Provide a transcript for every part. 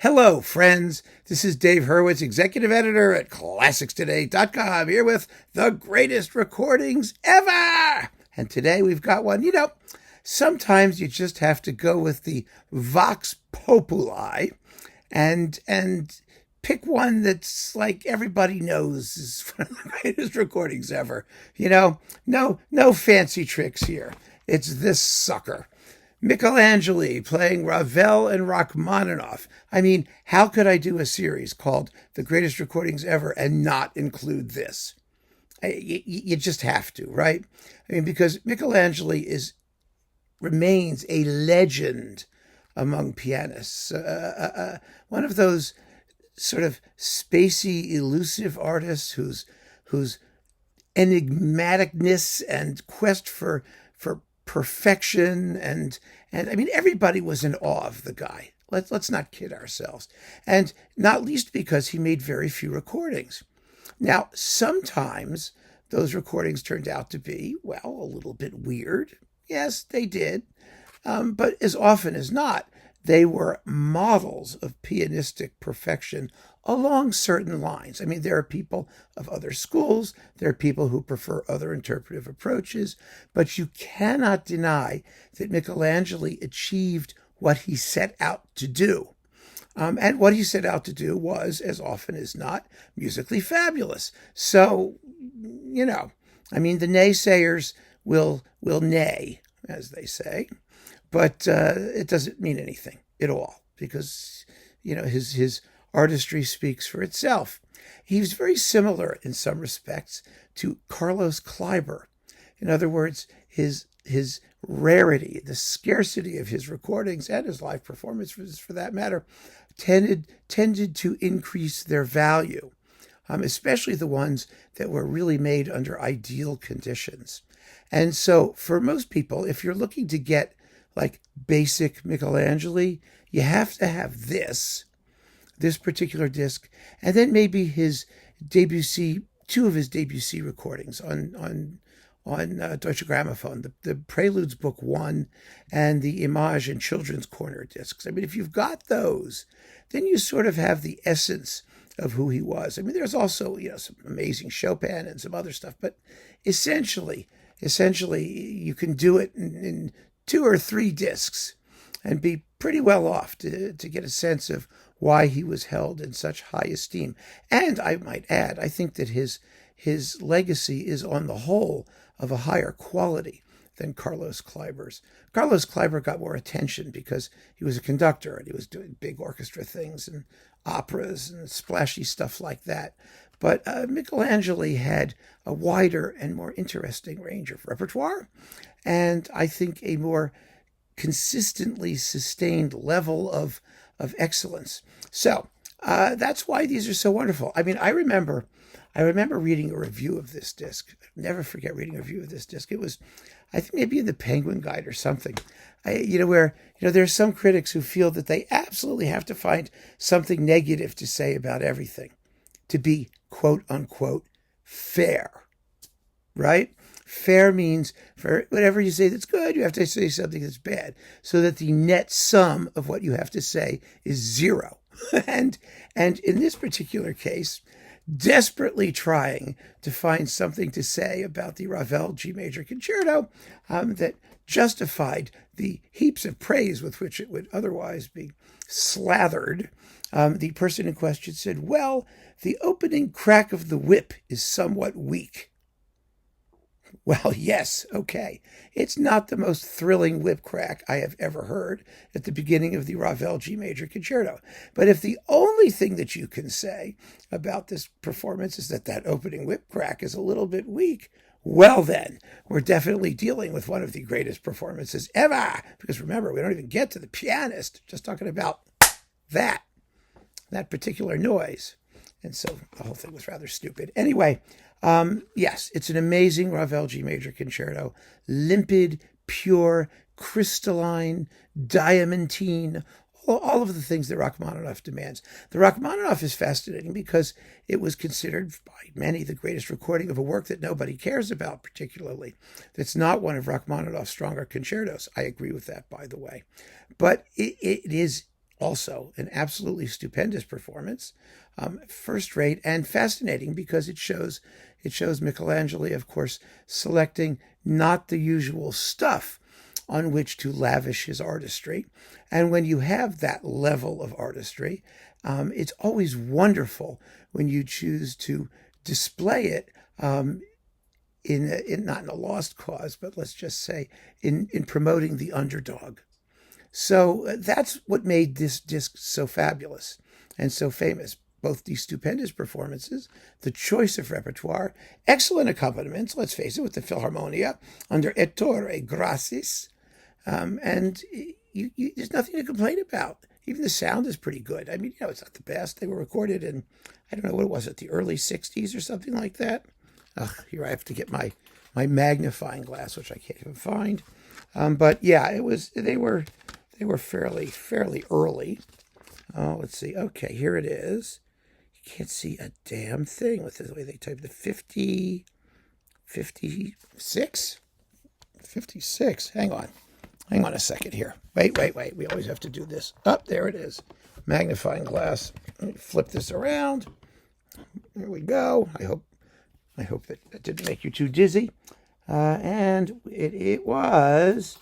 Hello, friends. This is Dave Hurwitz, executive editor at ClassicsToday.com, here with the greatest recordings ever. And today we've got one. Sometimes you just have to go with the vox populi and pick one that's like everybody knows is one of the greatest recordings ever. No fancy tricks here. It's this sucker. Michelangeli playing Ravel and Rachmaninoff. I mean, how could I do a series called The Greatest Recordings Ever and not include this? You just have to, right? I mean, because Michelangeli remains a legend among pianists. One of those sort of spacey, elusive artists whose enigmaticness and quest for perfection and I mean, everybody was in awe of the guy. Let's not kid ourselves. And not least because he made very few recordings. Now, sometimes those recordings turned out to be, well, a little bit weird. Yes, they did. But as often as not, they were models of pianistic perfection along certain lines. I mean, there are people of other schools, there are people who prefer other interpretive approaches, but you cannot deny that Michelangeli achieved what he set out to do. And what he set out to do was, as often as not, musically fabulous. So, I mean, the naysayers will nay, as they say, but it doesn't mean anything at all because, his artistry speaks for itself. He was very similar in some respects to Carlos Kleiber. In other words, his rarity, the scarcity of his recordings and his live performances, for that matter, tended to increase their value, especially the ones that were really made under ideal conditions. And so for most people, if you're looking to get like basic Michelangeli, you have to have this particular disc, and then maybe his Debussy, two of his Debussy recordings on Deutsche Grammophon, the Preludes Book 1 and the Image and Children's Corner discs. I mean, if you've got those, then you sort of have the essence of who he was. I mean, there's also, some amazing Chopin and some other stuff, but essentially, you can do it in 2 or 3 discs and be pretty well off to get a sense of why he was held in such high esteem. And I might add, I think that his legacy is on the whole of a higher quality than Carlos Kleiber's. Carlos Kleiber got more attention because he was a conductor and he was doing big orchestra things and operas and splashy stuff like that. But Michelangeli had a wider and more interesting range of repertoire, and I think a more consistently sustained level of excellence. So that's why these are so wonderful. I mean, I remember reading a review of this disc. I'll never forget reading a review of this disc. It was, I think, maybe in the Penguin Guide or something. Where there are some critics who feel that they absolutely have to find something negative to say about everything to be quote unquote fair, right? Fair means for whatever you say that's good, you have to say something that's bad, so that the net sum of what you have to say is 0. and in this particular case, desperately trying to find something to say about the Ravel G major concerto that justified the heaps of praise with which it would otherwise be slathered, the person in question said, well, the opening crack of the whip is somewhat weak. Well, yes, okay. It's not the most thrilling whip crack I have ever heard at the beginning of the Ravel G major concerto. But if the only thing that you can say about this performance is that opening whip crack is a little bit weak, well then, we're definitely dealing with one of the greatest performances ever. Because remember, we don't even get to the pianist, just talking about that particular noise. And so the whole thing was rather stupid. Anyway, yes, it's an amazing Ravel G major concerto. Limpid, pure, crystalline, diamantine, all of the things that Rachmaninoff demands. The Rachmaninoff is fascinating because it was considered by many the greatest recording of a work that nobody cares about particularly. That's not one of Rachmaninoff's stronger concertos. I agree with that, by the way. But it is also an absolutely stupendous performance, first rate and fascinating because it shows Michelangeli, of course, selecting not the usual stuff on which to lavish his artistry. And when you have that level of artistry, it's always wonderful when you choose to display it in not in a lost cause, but let's just say in promoting the underdog. So that's what made this disc so fabulous and so famous. Both these stupendous performances, the choice of repertoire, excellent accompaniments, let's face it, with the Philharmonia under Ettore, Gracis, and there's nothing to complain about. Even the sound is pretty good. I mean, it's not the best. They were recorded in, I don't know, what was it, the early 60s or something like that? Here I have to get my magnifying glass, which I can't even find. But yeah, they were fairly early. Oh, let's see. Okay, here it is. You can't see a damn thing with the way they type the 56? 56. Hang on a second here. Wait. We always have to do this. There it is. Magnifying glass. Let me flip this around. There we go. I hope that didn't make you too dizzy. And it was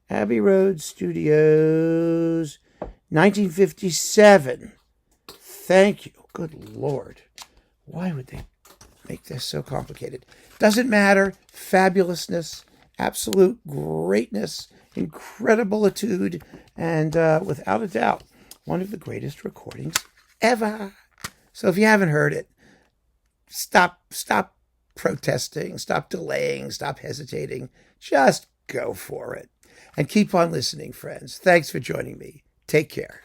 Abbey Road Studios, 1957. Thank you. Good Lord. Why would they make this so complicated? Doesn't matter. Fabulousness, absolute greatness, incredible etude, and without a doubt, one of the greatest recordings ever. So if you haven't heard it, stop protesting, stop delaying, stop hesitating. Just go for it. And keep on listening, friends. Thanks for joining me. Take care.